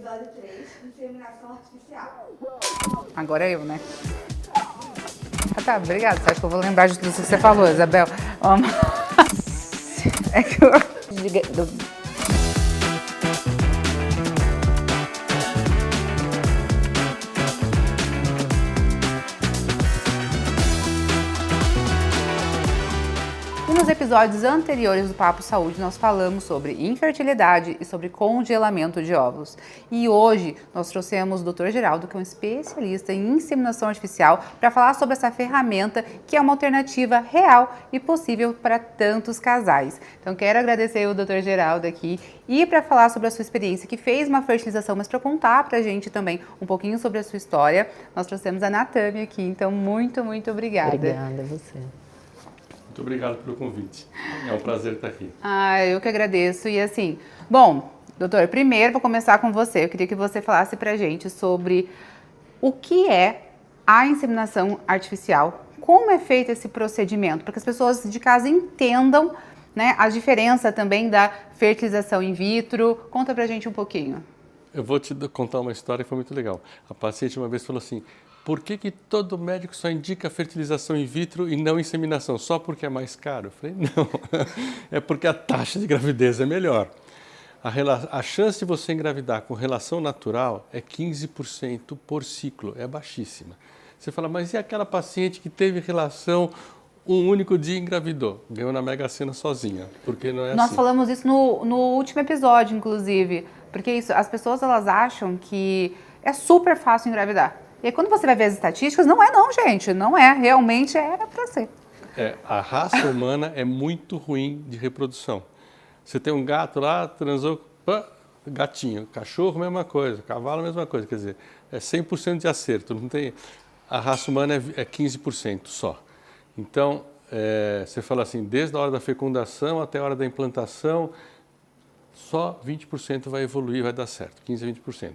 Episódio 3, inseminação artificial. Agora é eu, né? Ah, tá, obrigada. Você acha que eu vou lembrar de tudo isso que você falou, Isabel? É que eu... Nos episódios anteriores do Papo Saúde, nós falamos sobre infertilidade e sobre congelamento de óvulos. E hoje nós trouxemos o Dr. Geraldo, que é um especialista em inseminação artificial, para falar sobre essa ferramenta que é uma alternativa real e possível para tantos casais. Então quero agradecer o Dr. Geraldo aqui e para falar sobre a sua experiência, que fez uma fertilização, mas para contar para a gente também um pouquinho sobre a sua história, nós trouxemos a Natami aqui. Então muito obrigada. Obrigada a você. Muito obrigado pelo convite. É um prazer estar aqui. Eu que agradeço. E assim, bom, doutor, primeiro vou começar com você. Eu queria que você falasse pra gente sobre o que é a inseminação artificial, como é feito esse procedimento, para que as pessoas de casa entendam, né, a diferença também da fertilização in vitro. Conta pra gente um pouquinho. Eu vou te contar uma história que foi muito legal. A paciente uma vez falou assim: por que todo médico só indica fertilização in vitro e não inseminação? Só porque é mais caro? Eu falei, não, é porque a taxa de gravidez é melhor. A chance de você engravidar com relação natural é 15% por ciclo, é baixíssima. Você fala, mas e aquela paciente que teve relação um único dia e engravidou? Ganhou na Mega Sena sozinha, porque não é Nós assim. falamos isso no último episódio, inclusive, porque isso, as pessoas elas acham que é super fácil engravidar. E aí, quando você vai ver as estatísticas, não é não, gente. Não é. Realmente era para ser. A raça humana é muito ruim de reprodução. Você tem um gato lá, transou, gatinho. Cachorro, mesma coisa. Cavalo, mesma coisa. Quer dizer, é 100% de acerto. Não tem... A raça humana é 15% só. Então, você fala assim, desde a hora da fecundação até a hora da implantação, só 20% vai evoluir, vai dar certo. 15% a 20%.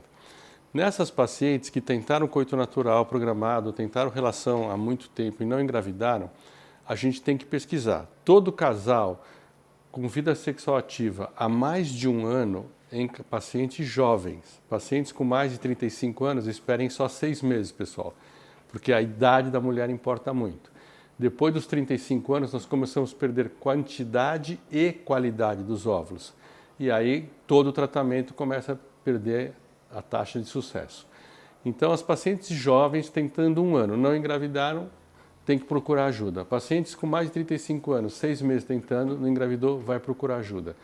Nessas pacientes que tentaram coito natural programado, tentaram relação há muito tempo e não engravidaram, a gente tem que pesquisar. Todo casal com vida sexual ativa há mais de um ano, em pacientes jovens, pacientes com mais de 35 anos, esperem só 6 meses, pessoal, porque a idade da mulher importa muito. Depois dos 35 anos, nós começamos a perder quantidade e qualidade dos óvulos. E aí, todo o tratamento começa a perder a taxa de sucesso. Então, as pacientes jovens tentando um ano, não engravidaram, tem que procurar ajuda. Pacientes com mais de 35 anos, 6 meses tentando, não engravidou, vai procurar ajuda.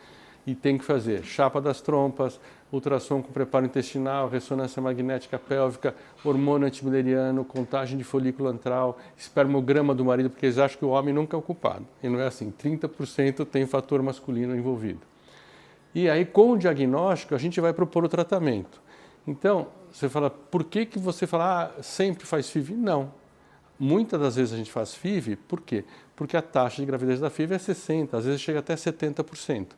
E tem que fazer chapa das trompas, ultrassom com preparo intestinal, ressonância magnética pélvica, hormônio antimileriano, contagem de folículo antral, espermograma do marido, porque eles acham que o homem nunca é o culpado. E não é assim, 30% tem fator masculino envolvido. E aí, com o diagnóstico, a gente vai propor o tratamento. Então, você fala, por que você fala, sempre faz FIV? Não. Muitas das vezes a gente faz FIV, por quê? Porque a taxa de gravidez da FIV é 60%, às vezes chega até 70%.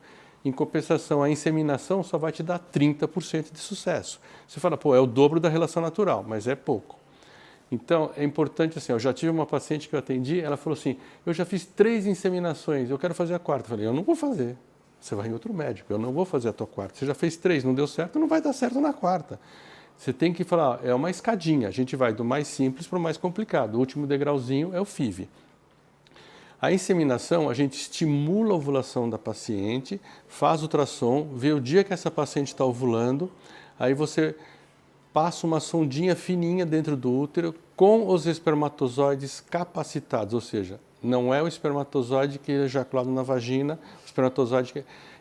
Em compensação, a inseminação só vai te dar 30% de sucesso. Você fala, é o dobro da relação natural, mas é pouco. Então, é importante assim, eu já tive uma paciente que eu atendi, ela falou assim, eu já fiz 3 inseminações, eu quero fazer a quarta. Eu falei, eu não vou fazer. Você vai em outro médico, eu não vou fazer a tua quarta. Você já fez 3, não deu certo, não vai dar certo na quarta. Você tem que falar, é uma escadinha, a gente vai do mais simples para o mais complicado. O último degrauzinho é o FIV. A inseminação, a gente estimula a ovulação da paciente, faz ultrassom, vê o dia que essa paciente está ovulando, aí você passa uma sondinha fininha dentro do útero com os espermatozoides capacitados, ou seja, não é o espermatozoide que é ejaculado na vagina,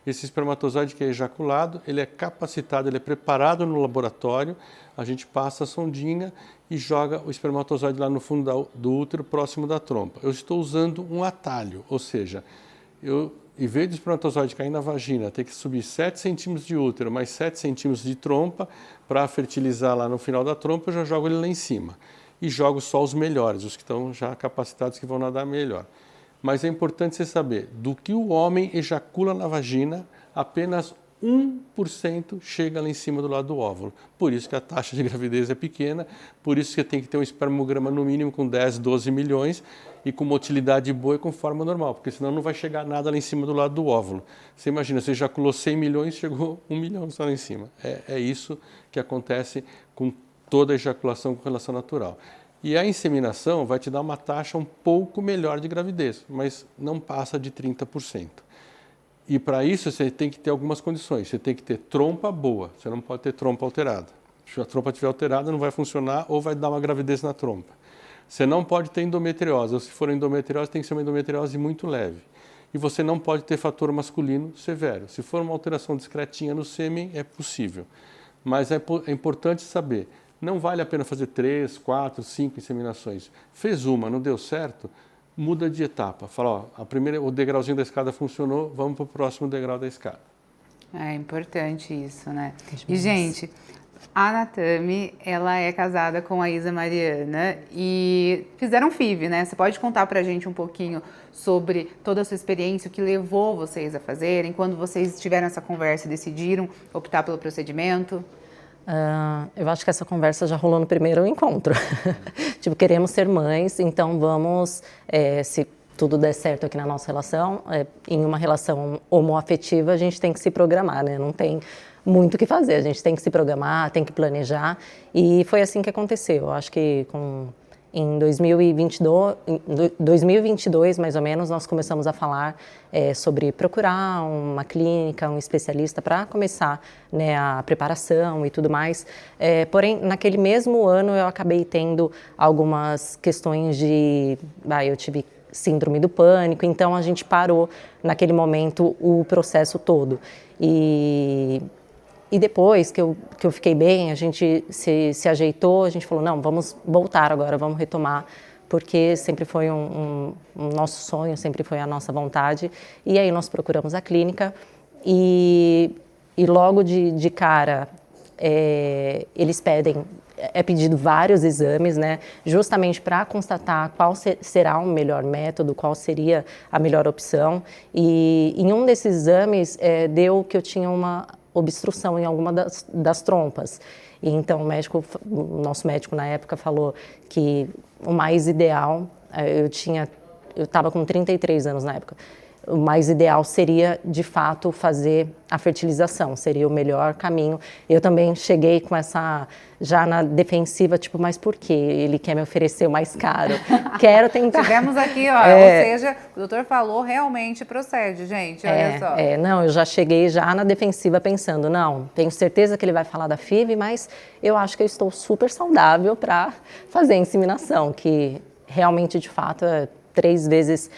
esse espermatozoide que é ejaculado, ele é capacitado, ele é preparado no laboratório, a gente passa a sondinha e joga o espermatozoide lá no fundo do útero, próximo da trompa. Eu estou usando um atalho, ou seja, em vez do espermatozoide cair na vagina, ter que subir 7 centímetros de útero, mais 7 centímetros de trompa, para fertilizar lá no final da trompa, eu já jogo ele lá em cima. E jogo só os melhores, os que estão já capacitados, que vão nadar melhor. Mas é importante você saber, do que o homem ejacula na vagina, apenas 1% chega lá em cima do lado do óvulo. Por isso que a taxa de gravidez é pequena, por isso que tem que ter um espermograma no mínimo com 10, 12 milhões e com motilidade boa e com forma normal, porque senão não vai chegar nada lá em cima do lado do óvulo. Você imagina, você ejaculou 100 milhões, chegou 1 milhão só lá em cima. É isso que acontece com toda a ejaculação com relação natural. E a inseminação vai te dar uma taxa um pouco melhor de gravidez, mas não passa de 30%. E para isso você tem que ter algumas condições. Você tem que ter trompa boa, você não pode ter trompa alterada. Se a trompa estiver alterada, não vai funcionar ou vai dar uma gravidez na trompa. Você não pode ter endometriose, ou se for endometriose, tem que ser uma endometriose muito leve. E você não pode ter fator masculino severo. Se for uma alteração discretinha no sêmen, é possível. Mas é importante saber, não vale a pena fazer 3, 4, 5 inseminações. Fez uma, não deu certo, muda de etapa. Fala, ó, o degrauzinho da escada funcionou, vamos para o próximo degrau da escada. É importante isso, né? E, gente, a Natami, ela é casada com a Isa Mariana e fizeram FIV, né? Você pode contar pra gente um pouquinho sobre toda a sua experiência, o que levou vocês a fazerem, quando vocês tiveram essa conversa e decidiram optar pelo procedimento? Eu acho que essa conversa já rolou no primeiro encontro. Tipo, queremos ser mães, então vamos, se tudo der certo aqui na nossa relação, em uma relação homoafetiva, a gente tem que se programar, né? Não tem muito o que fazer, a gente tem que se programar, tem que planejar, e foi assim que aconteceu. Eu acho que em 2022, mais ou menos, nós começamos a falar sobre procurar uma clínica, um especialista para começar, né, a preparação e tudo mais. Porém, naquele mesmo ano, eu acabei tendo algumas questões eu tive síndrome do pânico, então a gente parou naquele momento o processo todo. E depois que eu fiquei bem, a gente se ajeitou, a gente falou, não, vamos voltar agora, vamos retomar, porque sempre foi um nosso sonho, sempre foi a nossa vontade. E aí nós procuramos a clínica e logo de cara eles é pedido vários exames, né, justamente para constatar qual será o melhor método, qual seria a melhor opção. E em um desses exames deu que eu tinha uma obstrução em alguma das trompas. E então o nosso médico na época falou que o mais ideal, eu estava com 33 anos na época, o mais ideal seria, de fato, fazer a fertilização, seria o melhor caminho. Eu também cheguei com essa, já na defensiva, tipo, mas por quê? Ele quer me oferecer o mais caro. Quero tentar. Tivemos aqui, ó, ou seja, o doutor falou, realmente procede, gente, olha só. Não, eu já cheguei já na defensiva pensando, não, tenho certeza que ele vai falar da FIV, mas eu acho que eu estou super saudável para fazer a inseminação, que realmente, de fato, 3 vezes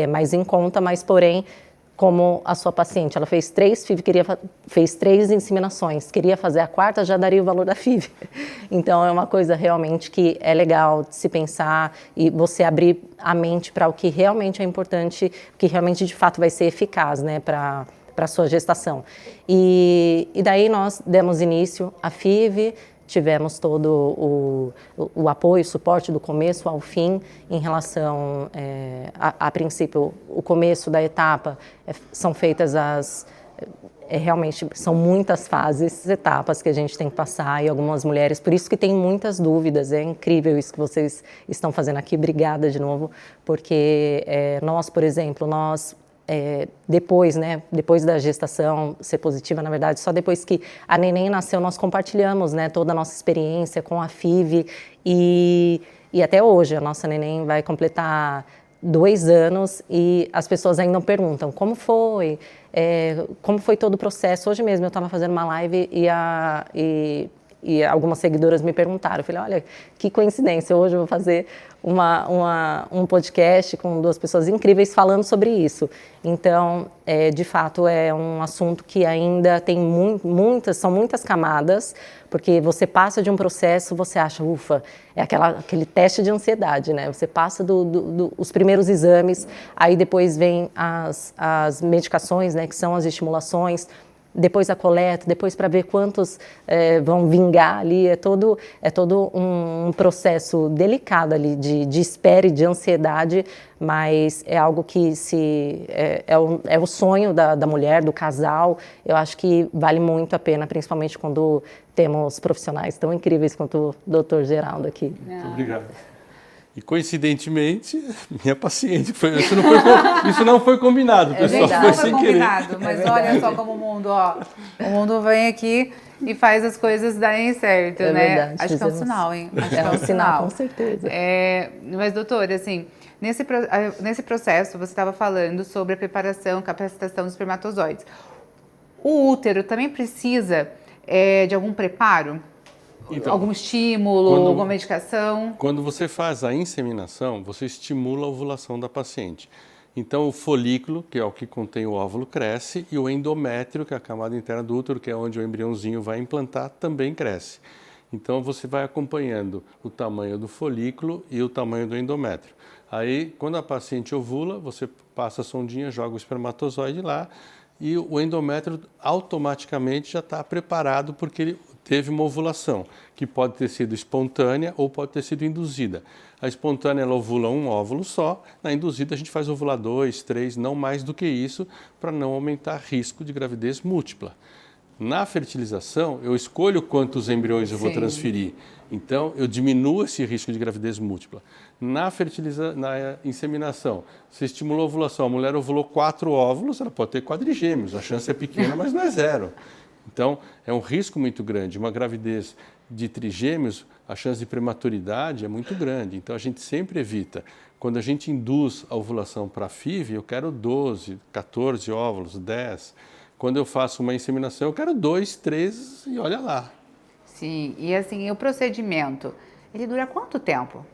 mais em conta, mas porém, como a sua paciente, ela fez 3 FIV, fez 3 inseminações, queria fazer a 4ª, já daria o valor da FIV. Então é uma coisa realmente que é legal de se pensar e você abrir a mente para o que realmente é importante, que realmente de fato vai ser eficaz, né, para a sua gestação. E daí nós demos início à FIV, tivemos todo o apoio, o suporte do começo ao fim em relação, a princípio, o começo da etapa, são feitas realmente são muitas fases, etapas que a gente tem que passar e algumas mulheres, por isso que tem muitas dúvidas, é incrível isso que vocês estão fazendo aqui, obrigada de novo, porque nós, por exemplo, depois, né, depois da gestação ser positiva, na verdade, só depois que a neném nasceu, nós compartilhamos, né, toda a nossa experiência com a FIV e até hoje a nossa neném vai completar 2 anos e as pessoas ainda perguntam como foi todo o processo. Hoje mesmo eu estava fazendo uma live e algumas seguidoras me perguntaram, eu falei, olha, que coincidência, hoje eu vou fazer um podcast com 2 pessoas incríveis falando sobre isso. Então, de fato, é um assunto que ainda tem são muitas camadas, porque você passa de um processo, você acha, ufa, é aquele teste de ansiedade, né? Você passa os primeiros exames, aí depois vem as medicações, né, que são as estimulações, depois a coleta, depois para ver quantos vão vingar ali, é todo um processo delicado ali de espera e de ansiedade, mas é algo que é o sonho da mulher, do casal. Eu acho que vale muito a pena, principalmente quando temos profissionais tão incríveis quanto o Dr. Geraldo aqui. Muito obrigado. E coincidentemente, minha paciente, isso não foi combinado, pessoal, verdade. foi Não foi sem combinado, querer. mas olha só como o mundo, o mundo vem aqui e faz as coisas darem certo, É né? verdade, Acho que é um fizemos. sinal, hein? Acho que É um sinal, com certeza. Mas, doutora, assim, nesse processo, você estava falando sobre a preparação, capacitação dos espermatozoides. O útero também precisa de algum preparo? Então, algum estímulo, alguma medicação? Quando você faz a inseminação, você estimula a ovulação da paciente. Então, o folículo, que é o que contém o óvulo, cresce, e o endométrio, que é a camada interna do útero, que é onde o embriãozinho vai implantar, também cresce. Então, você vai acompanhando o tamanho do folículo e o tamanho do endométrio. Aí, quando a paciente ovula, você passa a sondinha, joga o espermatozoide lá, e o endométrio automaticamente já está preparado porque ele teve uma ovulação, que pode ter sido espontânea ou pode ter sido induzida. A espontânea ela ovula um óvulo só, na induzida a gente faz ovular 2, 3, não mais do que isso, para não aumentar risco de gravidez múltipla. Na fertilização, eu escolho quantos embriões eu vou transferir, então eu diminuo esse risco de gravidez múltipla. Na inseminação, você estimulou a ovulação, a mulher ovulou 4 óvulos, ela pode ter quadrigêmeos, a chance é pequena, mas não é zero. Então, é um risco muito grande. Uma gravidez de trigêmeos, a chance de prematuridade é muito grande. Então, a gente sempre evita. Quando a gente induz a ovulação para a FIV, eu quero 12, 14 óvulos, 10. Quando eu faço uma inseminação, eu quero 2, 3 e olha lá. Sim, e assim, o procedimento, ele dura quanto tempo?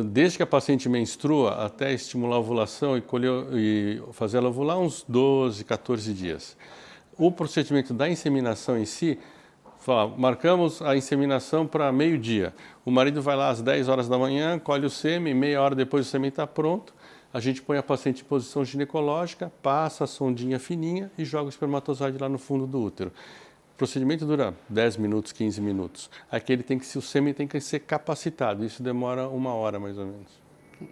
Desde que a paciente menstrua até estimular a ovulação e fazer ela ovular, uns 12, 14 dias. O procedimento da inseminação em si, marcamos a inseminação para meio-dia. O marido vai lá às 10 horas da manhã, colhe o sêmen, meia hora depois o sêmen está pronto. A gente põe a paciente em posição ginecológica, passa a sondinha fininha e joga o espermatozoide lá no fundo do útero. O procedimento dura 10 minutos, 15 minutos. Aqui o sêmen tem que ser capacitado, isso demora 1 hora mais ou menos.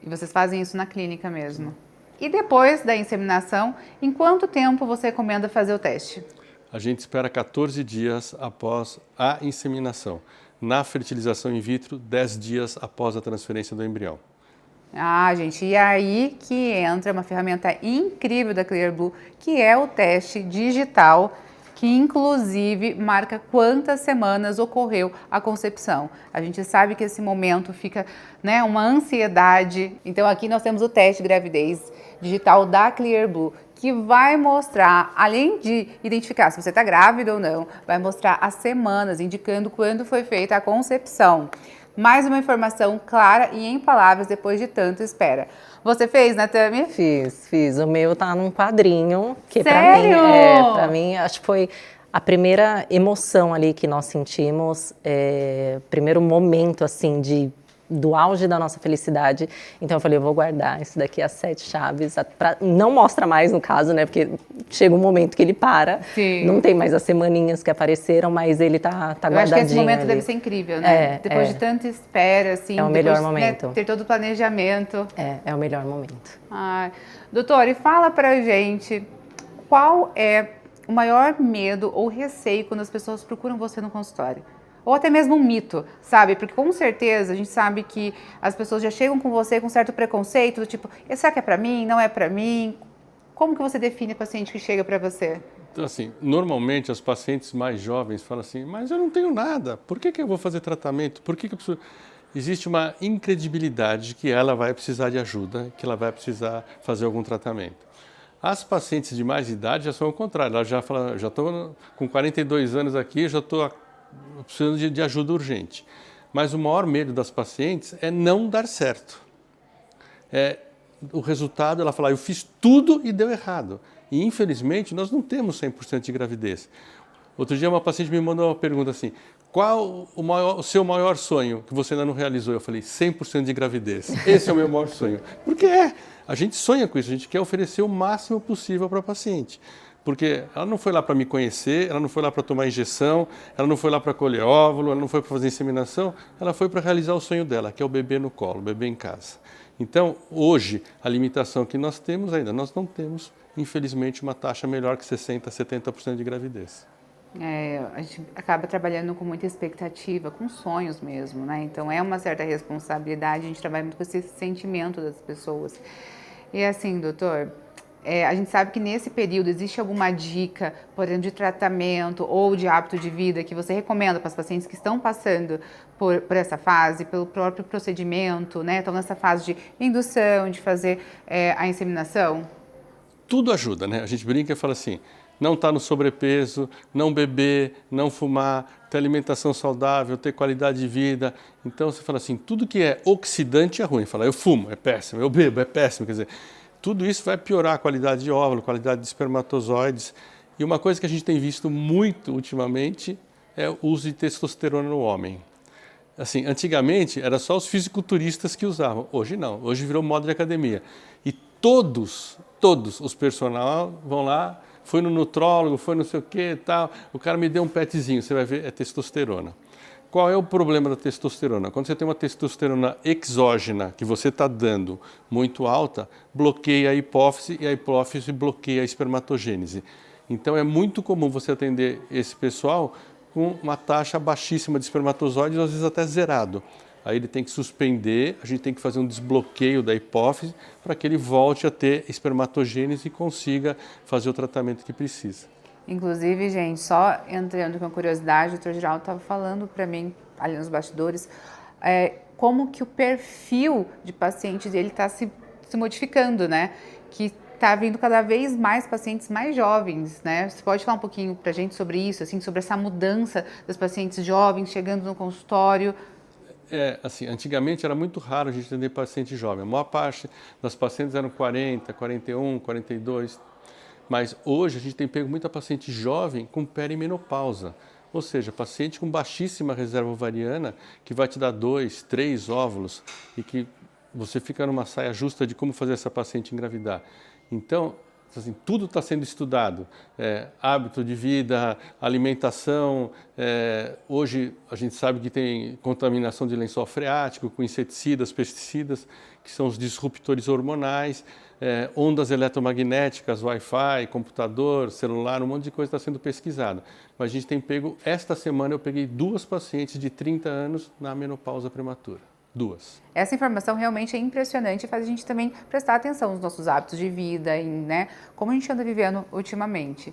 E vocês fazem isso na clínica mesmo? E depois da inseminação, em quanto tempo você recomenda fazer o teste? A gente espera 14 dias após a inseminação. Na fertilização in vitro, 10 dias após a transferência do embrião. Ah, gente, e aí que entra uma ferramenta incrível da Clearblue, que é o teste digital, que inclusive marca quantas semanas ocorreu a concepção. A gente sabe que esse momento fica, né, uma ansiedade. Então aqui nós temos o teste de gravidez digital da Clearblue, que vai mostrar, além de identificar se você está grávida ou não, vai mostrar as semanas, indicando quando foi feita a concepção. Mais uma informação clara e em palavras depois de tanta espera. Você fez, Natami? Fiz. O meu tá num quadrinho, que Sério? pra mim, acho que foi a primeira emoção ali que nós sentimos, primeiro momento, assim, do auge da nossa felicidade. Então eu falei, eu vou guardar isso daqui as 7 chaves, não mostra mais no caso, né, porque chega um momento que ele para, Sim. Não tem mais as semaninhas que apareceram, mas ele tá guardadinho. Eu acho que esse momento ali. deve ser incrível, né? Depois de tanta espera, assim. É o melhor depois, momento. Né, ter todo o planejamento. É o melhor momento. Ai. Doutor, e fala pra gente qual é o maior medo ou receio quando as pessoas procuram você no consultório? Ou até mesmo um mito, sabe? Porque com certeza a gente sabe que as pessoas já chegam com você com certo preconceito, do tipo, será que é pra mim? Não é pra mim? Como que você define o paciente que chega pra você? Então, assim, normalmente as pacientes mais jovens falam assim, mas eu não tenho nada, por que eu vou fazer tratamento? Por que eu preciso... Existe uma incredibilidade que ela vai precisar de ajuda, que ela vai precisar fazer algum tratamento. As pacientes de mais idade já são o contrário, elas já falam, já estou com 42 anos aqui, já estou precisando de ajuda urgente. Mas o maior medo das pacientes é não dar certo. O resultado, ela fala, eu fiz tudo e deu errado. E infelizmente nós não temos 100% de gravidez. Outro dia uma paciente me mandou uma pergunta assim, qual o seu maior sonho que você ainda não realizou? Eu falei, 100% de gravidez. Esse é o meu maior sonho. Porque a gente sonha com isso, a gente quer oferecer o máximo possível para a paciente. Porque ela não foi lá para me conhecer, ela não foi lá para tomar injeção, ela não foi lá para colher óvulo, ela não foi para fazer inseminação, ela foi para realizar o sonho dela, que é o bebê no colo, o bebê em casa. Então, hoje, a limitação que nós temos ainda, nós não temos, infelizmente, uma taxa melhor que 60%, 70% de gravidez. A gente acaba trabalhando com muita expectativa, com sonhos mesmo, né? Então é uma certa responsabilidade, a gente trabalha muito com esse sentimento das pessoas. E assim, doutor, a gente sabe que nesse período existe alguma dica, por exemplo, de tratamento ou de hábito de vida que você recomenda para os pacientes que estão passando por essa fase, pelo próprio procedimento, né? Estão nessa fase de indução, de fazer a inseminação? Tudo ajuda, né? A gente brinca e fala assim, não estar no sobrepeso, não beber, não fumar, ter alimentação saudável, ter qualidade de vida. Então você fala assim, tudo que é oxidante é ruim. Fala, eu fumo, é péssimo, eu bebo, é péssimo. Quer dizer, tudo isso vai piorar a qualidade de óvulo, qualidade de espermatozoides. E uma coisa que a gente tem visto muito ultimamente é o uso de testosterona no homem. Assim, antigamente era só os fisiculturistas que usavam, hoje não, hoje virou moda de academia. E todos os personal vão lá, foi no nutrólogo, foi não sei o que e tal, o cara me deu um petzinho, você vai ver, é testosterona. Qual é o problema da testosterona? Quando você tem uma testosterona exógena que você está dando muito alta, bloqueia a hipófise e a hipófise bloqueia a espermatogênese. Então é muito comum você atender esse pessoal com uma taxa baixíssima de espermatozoides, às vezes até zerado. Aí ele tem que suspender, a gente tem que fazer um desbloqueio da hipófise para que ele volte a ter espermatogênese e consiga fazer o tratamento que precisa. Inclusive, gente, só entrando com a curiosidade, o doutor Geraldo estava falando para mim, ali nos bastidores, como que o perfil de paciente dele está se modificando, né? Que está vindo cada vez mais pacientes mais jovens, né? Você pode falar um pouquinho para a gente sobre isso, assim, sobre essa mudança dos pacientes jovens chegando no consultório? Assim, antigamente era muito raro a gente atender paciente jovem. A maior parte das pacientes eram 40, 41, 42. Mas hoje a gente tem pego muita paciente jovem com perimenopausa. Ou seja, paciente com baixíssima reserva ovariana que vai te dar 2, 3 óvulos e que você fica numa saia justa de como fazer essa paciente engravidar. Então, assim, tudo está sendo estudado, hábito de vida, alimentação, hoje a gente sabe que tem contaminação de lençol freático com inseticidas, pesticidas, que são os disruptores hormonais, ondas eletromagnéticas, Wi-Fi, computador, celular, um monte de coisa está sendo pesquisada. Mas a gente tem pego, esta semana eu peguei 2 pacientes de 30 anos na menopausa prematura. 2. Essa informação realmente é impressionante e faz a gente também prestar atenção nos nossos hábitos de vida, né? Como a gente anda vivendo ultimamente.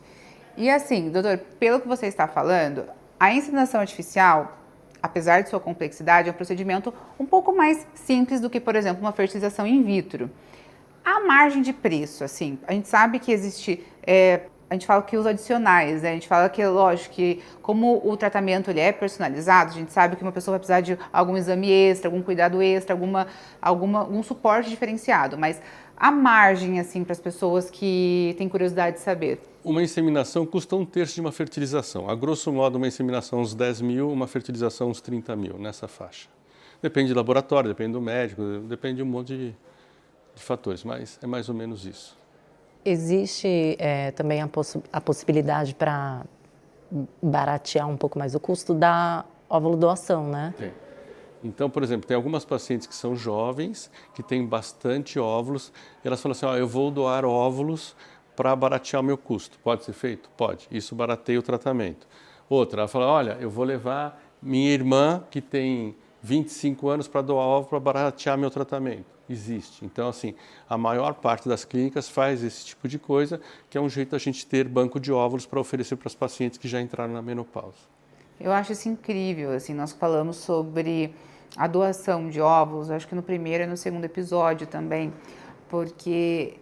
E assim, doutor, pelo que você está falando, a inseminação artificial, apesar de sua complexidade, é um procedimento um pouco mais simples do que, por exemplo, uma fertilização in vitro. A margem de preço, assim, a gente sabe que existe... a gente fala que os adicionais, né? A gente fala que, lógico, que como o tratamento ele é personalizado, a gente sabe que uma pessoa vai precisar de algum exame extra, algum cuidado extra, algum suporte diferenciado, mas a margem, assim, para as pessoas que têm curiosidade de saber. Uma inseminação custa 1/3 de uma fertilização. A grosso modo, uma inseminação uns 10 mil, uma fertilização uns 30 mil, nessa faixa. Depende do laboratório, depende do médico, depende de um monte de fatores, mas é mais ou menos isso. Existe também a possibilidade para baratear um pouco mais o custo da óvulo doação, né? Tem. Então, por exemplo, tem algumas pacientes que são jovens, que têm bastante óvulos, e elas falam assim, eu vou doar óvulos para baratear o meu custo. Pode ser feito? Pode. Isso barateia o tratamento. Outra, ela fala, olha, eu vou levar minha irmã, que tem 25 anos, para doar óvulo para baratear meu tratamento. Existe. Então, assim, a maior parte das clínicas faz esse tipo de coisa, que é um jeito da gente ter banco de óvulos para oferecer para os pacientes que já entraram na menopausa. Eu acho isso incrível, assim, nós falamos sobre a doação de óvulos, acho que no primeiro e no segundo episódio também, porque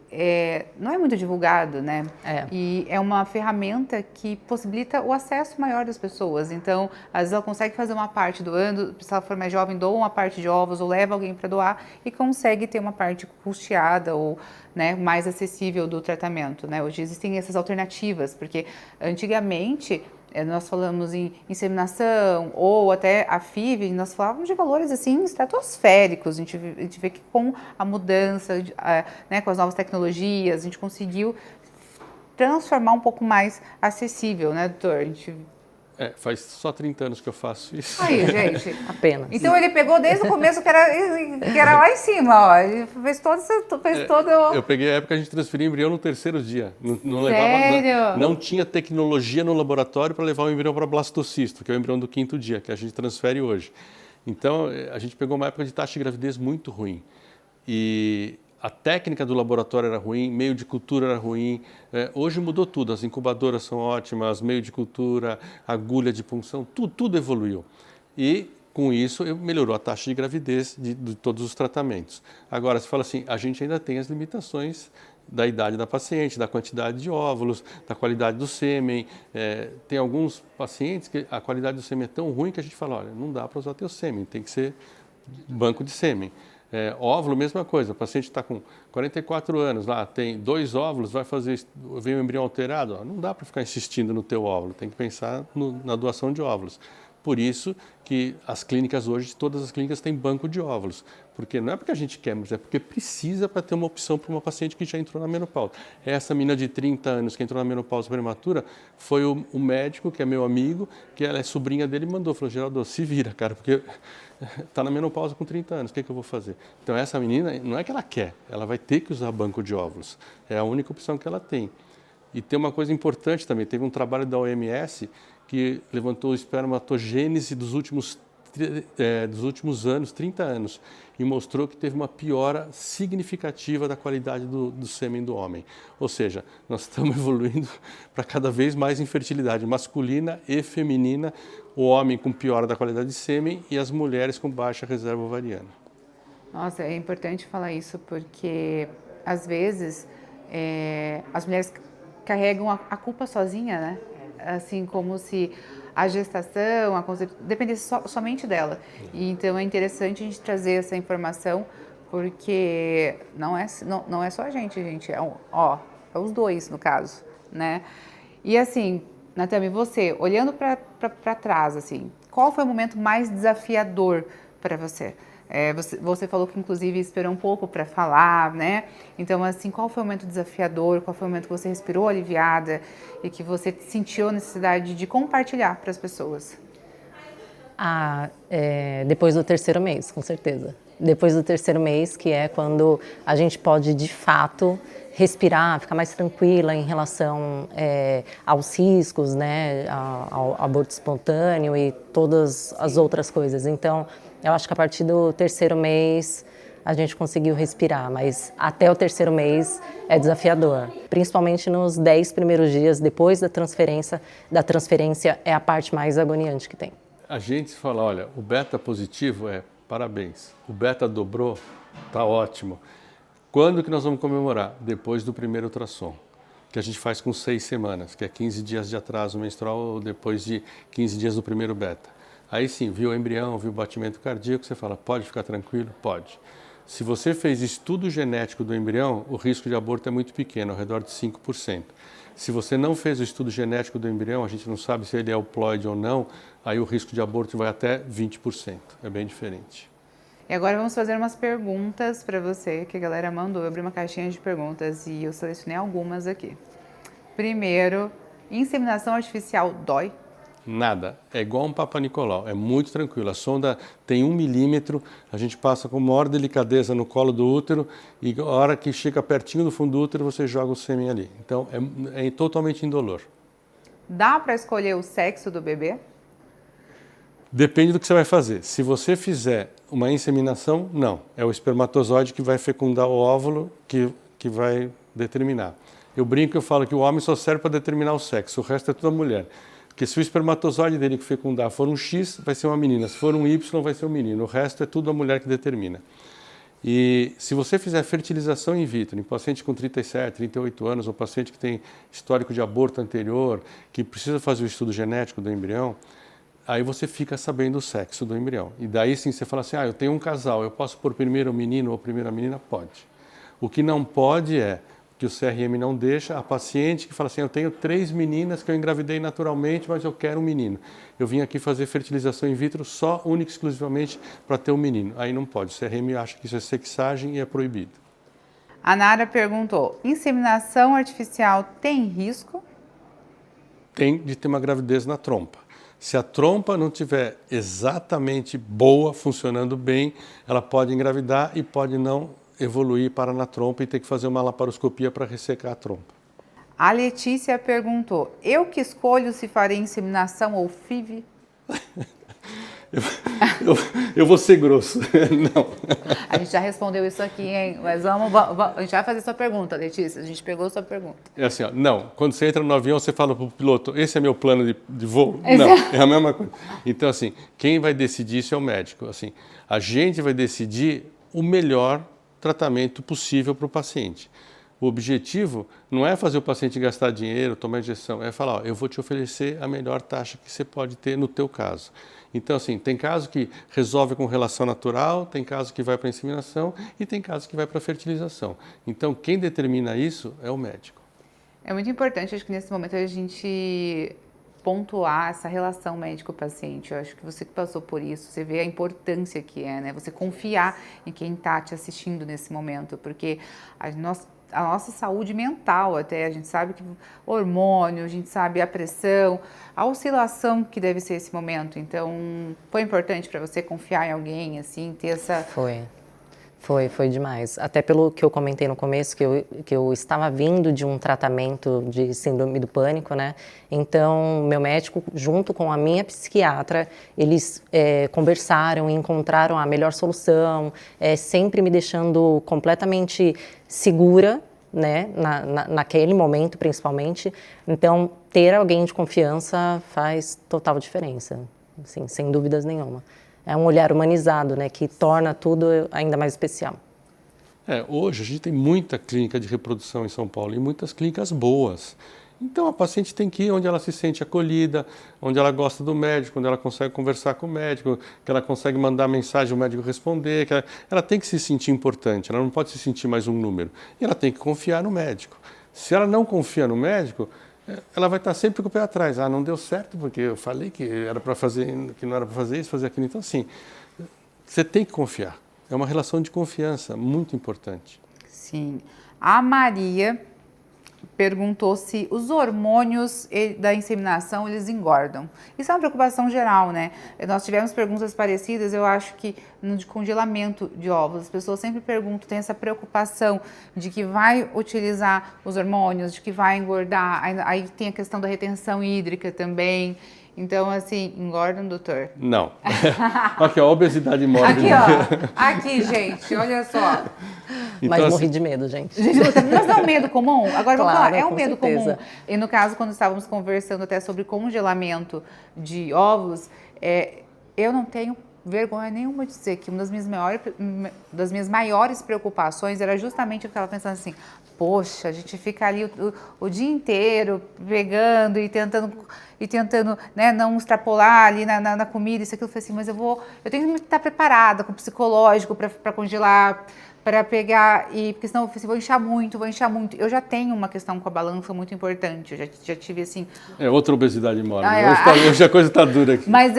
não é muito divulgado, né? E é uma ferramenta que possibilita o acesso maior das pessoas. Então, às vezes ela consegue fazer uma parte doando, se ela for mais jovem, doa uma parte de óvulos ou leva alguém para doar e consegue ter uma parte custeada ou, né, mais acessível do tratamento, né? Hoje existem essas alternativas, porque antigamente nós falamos em inseminação ou até a FIV, nós falávamos de valores assim estratosféricos. A gente vê que com a mudança, né, com as novas tecnologias, a gente conseguiu transformar um pouco mais acessível, né, doutor? A gente... Faz só 30 anos que eu faço isso. Aí, gente. Apenas. Então ele pegou desde o começo que era lá em cima, ó. Ele fez todo. Eu peguei a época que a gente transferia embrião no 3º dia. Não Sério? não tinha tecnologia no laboratório para levar o embrião para blastocisto, que é o embrião do 5º dia, que a gente transfere hoje. Então a gente pegou uma época de taxa de gravidez muito ruim. E a técnica do laboratório era ruim, meio de cultura era ruim. Hoje mudou tudo, as incubadoras são ótimas, meio de cultura, agulha de punção, tudo evoluiu. E com isso melhorou a taxa de gravidez de todos os tratamentos. Agora, você fala assim, a gente ainda tem as limitações da idade da paciente, da quantidade de óvulos, da qualidade do sêmen. Tem alguns pacientes que a qualidade do sêmen é tão ruim que a gente fala, olha, não dá para usar teu sêmen, tem que ser banco de sêmen. Óvulo, mesma coisa, o paciente está com 44 anos, lá tem 2 óvulos, vem um embrião alterado, não dá para ficar insistindo no teu óvulo, tem que pensar na doação de óvulos. Por isso que as clínicas hoje, todas as clínicas têm banco de óvulos, porque não é porque a gente quer, mas é porque precisa para ter uma opção para uma paciente que já entrou na menopausa. Essa menina de 30 anos que entrou na menopausa prematura, foi o médico, que é meu amigo, que ela é sobrinha dele, mandou, falou, Geraldo, se vira, cara, porque está na menopausa com 30 anos, o que eu vou fazer? Então essa menina, não é que ela quer, ela vai ter que usar banco de óvulos, é a única opção que ela tem. E tem uma coisa importante também, teve um trabalho da OMS que levantou a espermatogênese dos últimos anos, 30 anos, e mostrou que teve uma piora significativa da qualidade do sêmen do homem. Ou seja, nós estamos evoluindo para cada vez mais infertilidade masculina e feminina, o homem com piora da qualidade de sêmen e as mulheres com baixa reserva ovariana. Nossa, é importante falar isso porque, às vezes, as mulheres carregam a culpa sozinha, né? Assim, como se a gestação, a concepção, dependesse somente dela. E, então, é interessante a gente trazer essa informação, porque não é só a gente, é os dois, no caso, né? E, assim, Natami, você, olhando para trás, assim, qual foi o momento mais desafiador para você? Você falou que, inclusive, esperou um pouco para falar, né? Então, assim, qual foi o momento desafiador? Qual foi o momento que você respirou aliviada e que você sentiu a necessidade de compartilhar para as pessoas? Depois do 3º mês, com certeza. Depois do 3º mês, que é quando a gente pode, de fato, respirar, ficar mais tranquila em relação aos riscos, né? Ao aborto espontâneo e todas as outras coisas. Então, eu acho que a partir do 3º mês a gente conseguiu respirar, mas até o 3º mês é desafiador. Principalmente nos 10 primeiros dias depois da transferência é a parte mais agoniante que tem. A gente fala, olha, o beta positivo parabéns, o beta dobrou, tá ótimo. Quando que nós vamos comemorar? Depois do primeiro ultrassom, que a gente faz com 6 semanas, que é 15 dias de atraso menstrual ou depois de 15 dias do primeiro beta. Aí sim, viu o embrião, viu o batimento cardíaco, você fala, pode ficar tranquilo? Pode. Se você fez estudo genético do embrião, o risco de aborto é muito pequeno, ao redor de 5%. Se você não fez o estudo genético do embrião, a gente não sabe se ele é euploide ou não, aí o risco de aborto vai até 20%. É bem diferente. E agora vamos fazer umas perguntas para você, que a galera mandou. Eu abri uma caixinha de perguntas e eu selecionei algumas aqui. Primeiro, inseminação artificial dói? Nada, é igual um Papa Nicolau, é muito tranquilo. A sonda tem 1 milímetro, a gente passa com maior delicadeza no colo do útero e a hora que chega pertinho do fundo do útero você joga o sêmen ali. Então é totalmente indolor. Dá para escolher o sexo do bebê? Depende do que você vai fazer. Se você fizer uma inseminação, não. É o espermatozoide que vai fecundar o óvulo que vai determinar. Eu brinco, eu falo que o homem só serve para determinar o sexo, o resto é tudo a mulher. Porque se o espermatozoide dele que fecundar for um X, vai ser uma menina. Se for um Y, vai ser um menino. O resto é tudo a mulher que determina. E se você fizer fertilização in vitro em paciente com 37, 38 anos, ou paciente que tem histórico de aborto anterior, que precisa fazer o estudo genético do embrião, aí você fica sabendo o sexo do embrião. E daí sim você fala assim, eu tenho um casal, eu posso pôr primeiro o menino ou primeiro a menina? Pode. O que não pode é que o CRM não deixa, a paciente que fala assim, eu tenho 3 meninas que eu engravidei naturalmente, mas eu quero um menino. Eu vim aqui fazer fertilização in vitro só, única e exclusivamente para ter um menino. Aí não pode, o CRM acha que isso é sexagem e é proibido. A Nara perguntou, inseminação artificial tem risco? Tem de ter uma gravidez na trompa. Se a trompa não tiver exatamente boa, funcionando bem, ela pode engravidar e pode não evoluir para na trompa e ter que fazer uma laparoscopia para ressecar a trompa. A Letícia perguntou, eu que escolho se farei inseminação ou FIV? Eu vou ser grosso, não. A gente já respondeu isso aqui, hein? Mas a gente vai fazer sua pergunta, Letícia. A gente pegou sua pergunta. É assim, ó, não. Quando você entra no avião, você fala para o piloto, esse é meu plano de voo? Não, é a mesma coisa. Então, assim, quem vai decidir isso é o médico. Assim, a gente vai decidir o melhor tratamento possível para o paciente. O objetivo não é fazer o paciente gastar dinheiro, tomar injeção, é falar, ó, eu vou te oferecer a melhor taxa que você pode ter no teu caso. Então, assim, tem caso que resolve com relação natural, tem caso que vai para a inseminação e tem caso que vai para a fertilização. Então, quem determina isso é o médico. É muito importante, acho que nesse momento a gente pontuar essa relação médico-paciente. Eu acho que você que passou por isso, você vê a importância que é, né? Você confiar em quem está te assistindo nesse momento, porque a nossa saúde mental até, a gente sabe que hormônio, a gente sabe a pressão, a oscilação que deve ser esse momento. Então, foi importante para você confiar em alguém, assim, ter essa... Foi demais. Até pelo que eu comentei no começo, que eu estava vindo de um tratamento de síndrome do pânico, né? Então, meu médico, junto com a minha psiquiatra, eles conversaram e encontraram a melhor solução, sempre me deixando completamente segura, né? Naquele momento, principalmente. Então, ter alguém de confiança faz total diferença, assim, sem dúvidas nenhuma. É um olhar humanizado, né, que torna tudo ainda mais especial. Hoje a gente tem muita clínica de reprodução em São Paulo e muitas clínicas boas. Então a paciente tem que ir onde ela se sente acolhida, onde ela gosta do médico, onde ela consegue conversar com o médico, que ela consegue mandar mensagem, o médico responder, que ela tem que se sentir importante, ela não pode se sentir mais um número. E ela tem que confiar no médico. Se ela não confia no médico, ela vai estar sempre com o pé atrás. Ah, não deu certo porque eu falei que era para fazer, que não era para fazer isso, fazer aquilo. Então, assim, você tem que confiar. É uma relação de confiança muito importante. Sim. A Maria perguntou se os hormônios da inseminação, eles engordam. Isso é uma preocupação geral, né? Nós tivemos perguntas parecidas, eu acho que no de congelamento de ovos, as pessoas sempre perguntam, tem essa preocupação de que vai utilizar os hormônios, de que vai engordar, aí tem a questão da retenção hídrica também. Então, assim, engordam, doutor? Não. Aqui, ó, a obesidade mórbida. Aqui, ó. Aqui, gente, olha só. Então, mas morri de medo, gente. Mas é um medo comum? Agora, vamos falar, é um medo certeza. comum. E no caso, quando estávamos conversando até sobre congelamento de ovos, eu não tenho vergonha nenhuma de dizer que uma das minhas maiores preocupações era justamente eu estava pensando assim, poxa, a gente fica ali o dia inteiro pegando e tentando, né, não extrapolar ali na comida, isso aquilo. Eu falei assim, mas eu tenho que estar preparada com o psicológico para congelar, para pegar, porque senão eu falei assim, vou inchar muito. Eu já tenho uma questão com a balança muito importante, eu já tive assim... outra obesidade mórbida. Hoje a coisa está dura aqui. Mas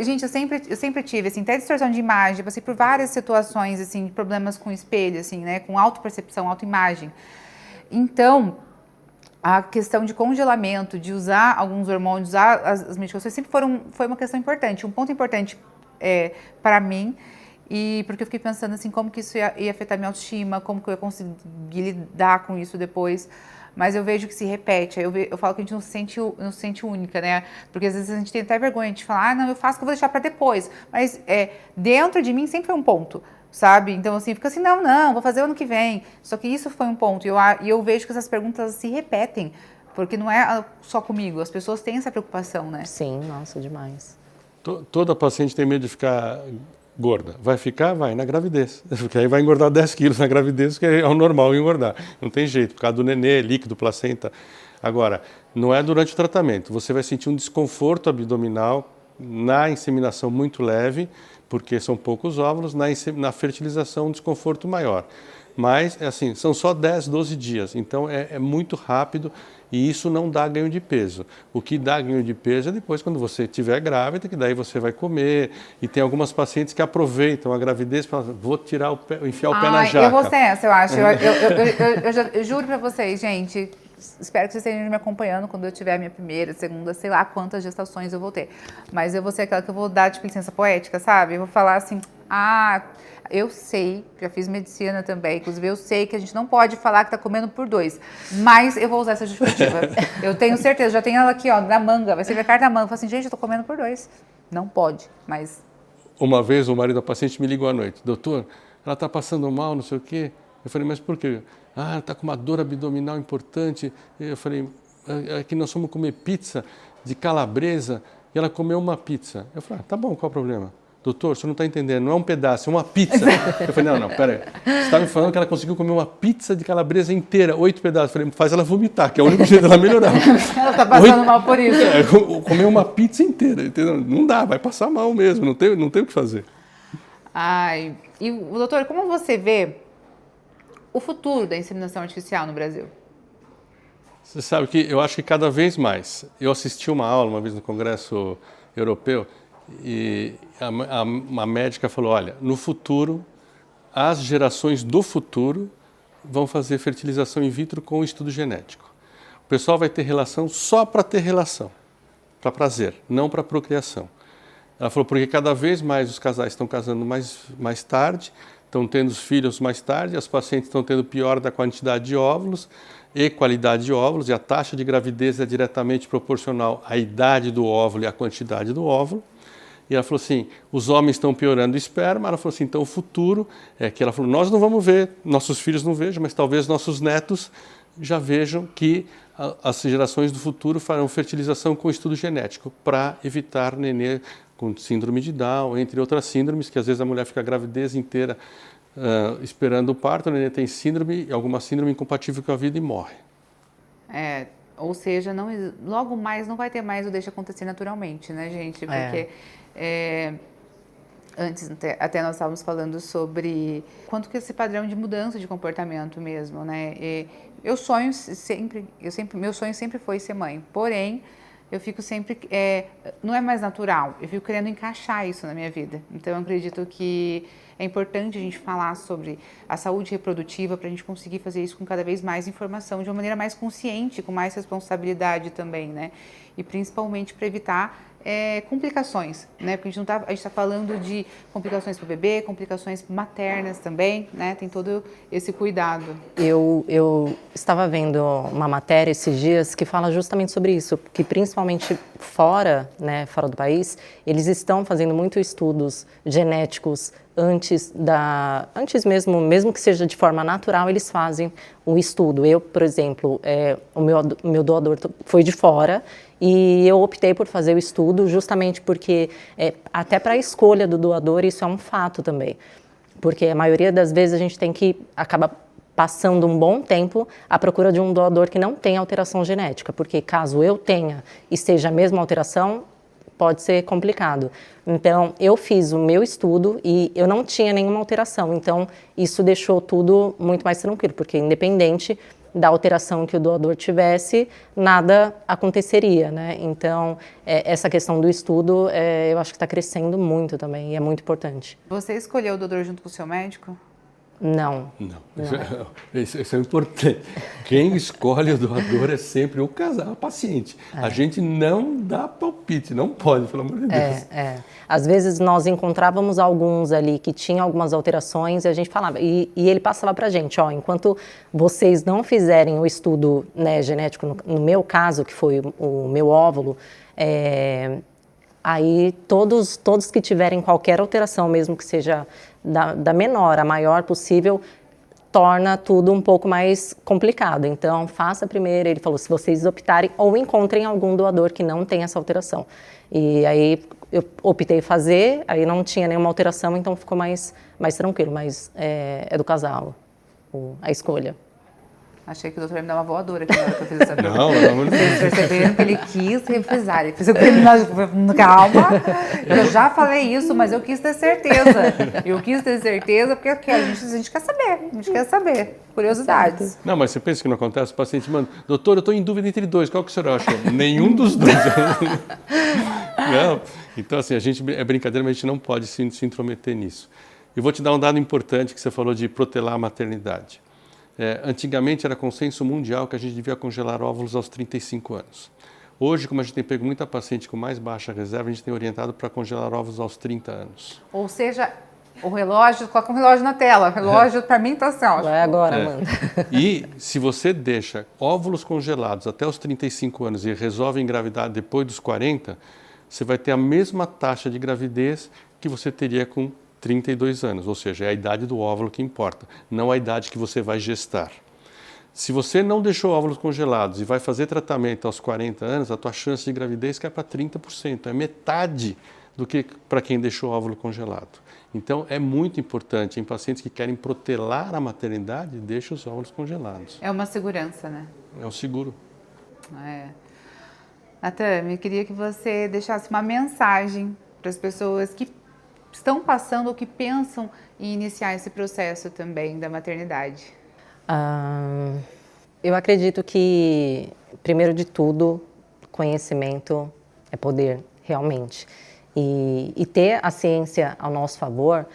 gente, eu sempre tive, assim, até distorção de imagem, passei por várias situações, assim, de problemas com espelho, assim, né, com autopercepção, autoimagem. Então, a questão de congelamento, de usar alguns hormônios, usar as medicações, sempre foi uma questão importante, um ponto importante para mim. E porque eu fiquei pensando assim, como que isso ia afetar minha autoestima, como que eu ia conseguir lidar com isso depois. Mas eu vejo que se repete. Eu falo que a gente não se sente única, né? Porque às vezes a gente tem até vergonha de falar, não, eu faço que eu vou deixar para depois. Mas dentro de mim sempre foi um ponto, sabe? Então assim, fica assim, não, vou fazer ano que vem. Só que isso foi um ponto. E eu vejo que essas perguntas se repetem. Porque não é só comigo, as pessoas têm essa preocupação, né? Sim, nossa, demais. Toda paciente tem medo de ficar gorda. Vai ficar? Vai, na gravidez. Porque aí vai engordar 10 quilos na gravidez, que é o normal engordar. Não tem jeito, por causa do nenê, líquido, placenta. Agora, não é durante o tratamento. Você vai sentir um desconforto abdominal na inseminação muito leve, porque são poucos óvulos, na fertilização um desconforto maior. Mas, assim, são só 10, 12 dias, então é muito rápido E isso não dá ganho de peso. O que dá ganho de peso é depois quando você estiver grávida, que daí você vai comer. E tem algumas pacientes que aproveitam a gravidez para vou tirar o pé, enfiar o pé na jaca. Eu vou ser essa, eu acho. Eu juro pra vocês, gente. Espero que vocês estejam me acompanhando quando eu tiver a minha primeira, segunda, sei lá quantas gestações eu vou ter. Mas eu vou ser aquela que eu vou dar, tipo, licença poética, sabe? Eu vou falar assim, eu sei, já fiz medicina também, inclusive eu sei que a gente não pode falar que tá comendo por 2, mas eu vou usar essa justificativa. Eu tenho certeza, já tenho ela aqui, ó, na manga, vai ser minha carta na manga. Eu falo assim, gente, eu tô comendo por 2. Não pode, mas... Uma vez o marido da paciente me ligou à noite, doutor, ela tá passando mal, não sei o quê. Eu falei, mas por quê? Ela está com uma dor abdominal importante. Eu falei, é que nós fomos comer pizza de calabresa e ela comeu uma pizza. Eu falei, tá bom, qual o problema? Doutor, você não está entendendo, não é um pedaço, é uma pizza. Eu falei, não, pera aí. Você está me falando que ela conseguiu comer uma pizza de calabresa inteira, 8 pedaços. Eu falei, faz ela vomitar, que é o único jeito dela melhorar. Ela está passando mal por isso. Comer uma pizza inteira, entendeu? Não dá, vai passar mal mesmo, não tem o que fazer. E doutor, como você vê o futuro da inseminação artificial no Brasil? Você sabe que eu acho que cada vez mais. Eu assisti uma aula uma vez no Congresso Europeu e uma médica falou, olha, no futuro, as gerações do futuro vão fazer fertilização in vitro com o estudo genético. O pessoal vai ter relação só para ter relação, para prazer, não para procriação. Ela falou, porque cada vez mais os casais estão casando mais tarde, estão tendo os filhos mais tarde, as pacientes estão tendo pior da quantidade de óvulos e qualidade de óvulos, e a taxa de gravidez é diretamente proporcional à idade do óvulo e à quantidade do óvulo. E ela falou assim, os homens estão piorando o esperma. Ela falou assim, então o futuro é que ela falou, nós não vamos ver, nossos filhos não vejam, mas talvez nossos netos já vejam que as gerações do futuro farão fertilização com estudo genético para evitar nenê com síndrome de Down, entre outras síndromes, que às vezes a mulher fica a gravidez inteira esperando o parto, o nenê tem síndrome, alguma síndrome incompatível com a vida e morre. Ou seja, logo mais não vai ter mais o deixa acontecer naturalmente, né, gente? Porque antes até nós estávamos falando sobre quanto que esse padrão de mudança de comportamento mesmo, né? Meu sonho sempre foi ser mãe, porém eu fico sempre, não é mais natural, eu fico querendo encaixar isso na minha vida. Então eu acredito que é importante a gente falar sobre a saúde reprodutiva para a gente conseguir fazer isso com cada vez mais informação, de uma maneira mais consciente, com mais responsabilidade também, né? E principalmente para evitar complicações, né? Porque a gente tá falando de complicações para o bebê, complicações maternas também, né? Tem todo esse cuidado. Eu estava vendo uma matéria esses dias que fala justamente sobre isso, que principalmente fora do país, eles estão fazendo muitos estudos genéticos antes mesmo que seja de forma natural, eles fazem o estudo. Eu, por exemplo, o meu doador foi de fora e eu optei por fazer o estudo justamente porque, até para a escolha do doador, isso é um fato também. Porque a maioria das vezes a gente acaba passando um bom tempo à procura de um doador que não tem alteração genética, porque caso eu tenha e seja a mesma alteração, pode ser complicado. Então, eu fiz o meu estudo e eu não tinha nenhuma alteração, então isso deixou tudo muito mais tranquilo, porque independente da alteração que o doador tivesse, nada aconteceria, né? Então, essa questão do estudo, eu acho que está crescendo muito também e é muito importante. Você escolheu o doador junto com o seu médico? Não. Isso é importante. Quem escolhe o doador é sempre o casal, a paciente. A gente não dá palpite, não pode, pelo amor de Deus. Às vezes nós encontrávamos alguns ali que tinham algumas alterações e a gente falava, e ele passava pra gente, enquanto vocês não fizerem o estudo, né, genético, no meu caso, que foi o meu óvulo, aí todos que tiverem qualquer alteração, mesmo que seja da menor a maior possível, torna tudo um pouco mais complicado. Então, faça primeiro, ele falou, se vocês optarem, ou encontrem algum doador que não tem essa alteração. E aí eu optei fazer, aí não tinha nenhuma alteração, então ficou mais tranquilo, mas é do casal a escolha. Achei que o doutor ia me dar uma voadora aqui na hora que eu fiz essa pergunta. Não, pelo amor de Deus. Vocês perceberam que ele quis refrisar. Ele fez calma, eu já falei isso, mas eu quis ter certeza. Eu quis ter certeza porque a gente quer saber. A gente quer saber. Curiosidades. Não, mas você pensa que não acontece? O paciente manda, doutor, eu estou em dúvida entre dois, qual que o senhor acha? Nenhum dos dois. Não. Então, assim, a gente é brincadeira, mas a gente não pode se intrometer nisso. Eu vou te dar um dado importante que você falou de protelar a maternidade. Antigamente era consenso mundial que a gente devia congelar óvulos aos 35 anos. Hoje, como a gente tem pego muita paciente com mais baixa reserva, a gente tem orientado para congelar óvulos aos 30 anos. Ou seja, o relógio, coloca um relógio na tela. O relógio para mim está assim, ó. Vai agora, Amanda. E se você deixa óvulos congelados até os 35 anos e resolve engravidar depois dos 40, você vai ter a mesma taxa de gravidez que você teria com 32 anos, ou seja, é a idade do óvulo que importa, não a idade que você vai gestar. Se você não deixou óvulos congelados e vai fazer tratamento aos 40 anos, a tua chance de gravidez cai para 30%, é metade do que para quem deixou óvulo congelado. Então, é muito importante em pacientes que querem protelar a maternidade, deixe os óvulos congelados. É uma segurança, né? É o seguro. Natan, eu queria que você deixasse uma mensagem para as pessoas que estão passando ou que pensam em iniciar esse processo também da maternidade. Eu acredito que, primeiro de tudo, conhecimento é poder, realmente. E ter a ciência ao nosso favor,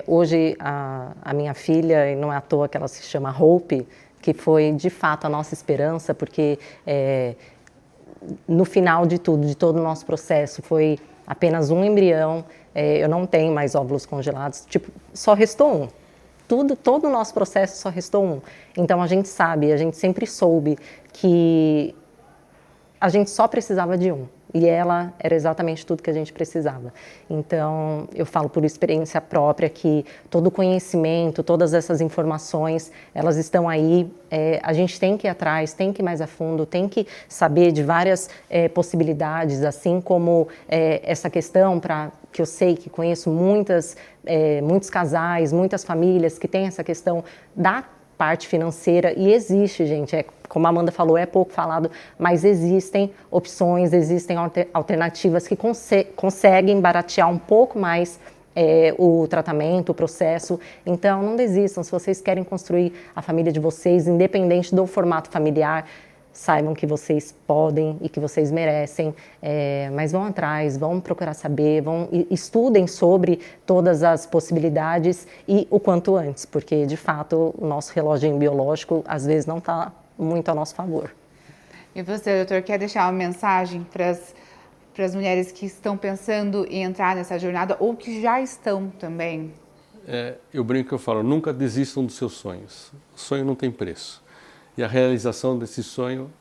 hoje a minha filha, e não é à toa que ela se chama Hope, que foi de fato a nossa esperança, porque no final de tudo, de todo o nosso processo, foi apenas um embrião, eu não tenho mais óvulos congelados, só restou um. Todo o nosso processo só restou um. Então a gente sabe, a gente sempre soube que a gente só precisava de um. E ela era exatamente tudo que a gente precisava. Então, eu falo por experiência própria que todo o conhecimento, todas essas informações, elas estão aí. A gente tem que ir atrás, tem que ir mais a fundo, tem que saber de várias possibilidades, assim como essa questão que eu sei que conheço muitos casais, muitas famílias que têm essa questão da parte financeira, e existe, gente, como a Amanda falou, é pouco falado, mas existem opções, existem alternativas que conseguem baratear um pouco mais o tratamento, o processo. Então, não desistam. Se vocês querem construir a família de vocês, independente do formato familiar, saibam que vocês podem e que vocês merecem, mas vão atrás, vão procurar saber, estudem sobre todas as possibilidades e o quanto antes, porque, de fato, o nosso relógio biológico, às vezes, não está muito a nosso favor. E você, doutor, quer deixar uma mensagem para as mulheres que estão pensando em entrar nessa jornada ou que já estão também? Eu brinco que eu falo, nunca desistam dos seus sonhos. O sonho não tem preço. E a realização desse sonho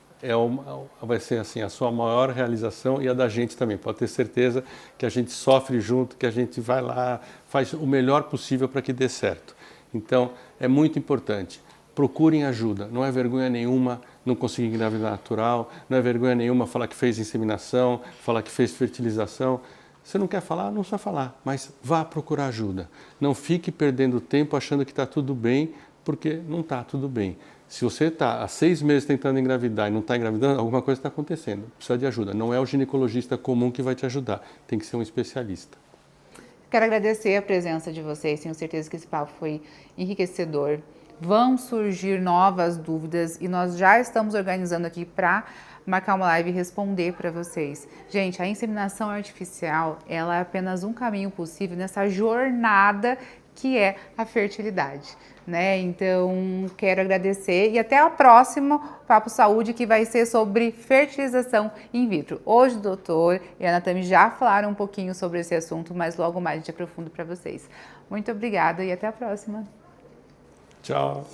vai ser assim, a sua maior realização e a da gente também. Pode ter certeza que a gente sofre junto, que a gente vai lá, faz o melhor possível para que dê certo. Então, é muito importante. Procurem ajuda. Não é vergonha nenhuma não conseguir engravidar natural, não é vergonha nenhuma falar que fez inseminação, falar que fez fertilização. Você não quer falar? Não precisa falar, mas vá procurar ajuda. Não fique perdendo tempo achando que está tudo bem, porque não está tudo bem. Se você está há 6 meses tentando engravidar e não está engravidando, alguma coisa está acontecendo. Precisa de ajuda. Não é o ginecologista comum que vai te ajudar. Tem que ser um especialista. Quero agradecer a presença de vocês. Tenho certeza que esse papo foi enriquecedor. Vão surgir novas dúvidas e nós já estamos organizando aqui para marcar uma live e responder para vocês. Gente, a inseminação artificial, ela é apenas um caminho possível nessa jornada que é a fertilidade, né? Então, quero agradecer e até o próximo Papo Saúde, que vai ser sobre fertilização in vitro. Hoje o doutor e a Natami já falaram um pouquinho sobre esse assunto, mas logo mais a gente aprofunda para vocês. Muito obrigada e até a próxima. Tchau.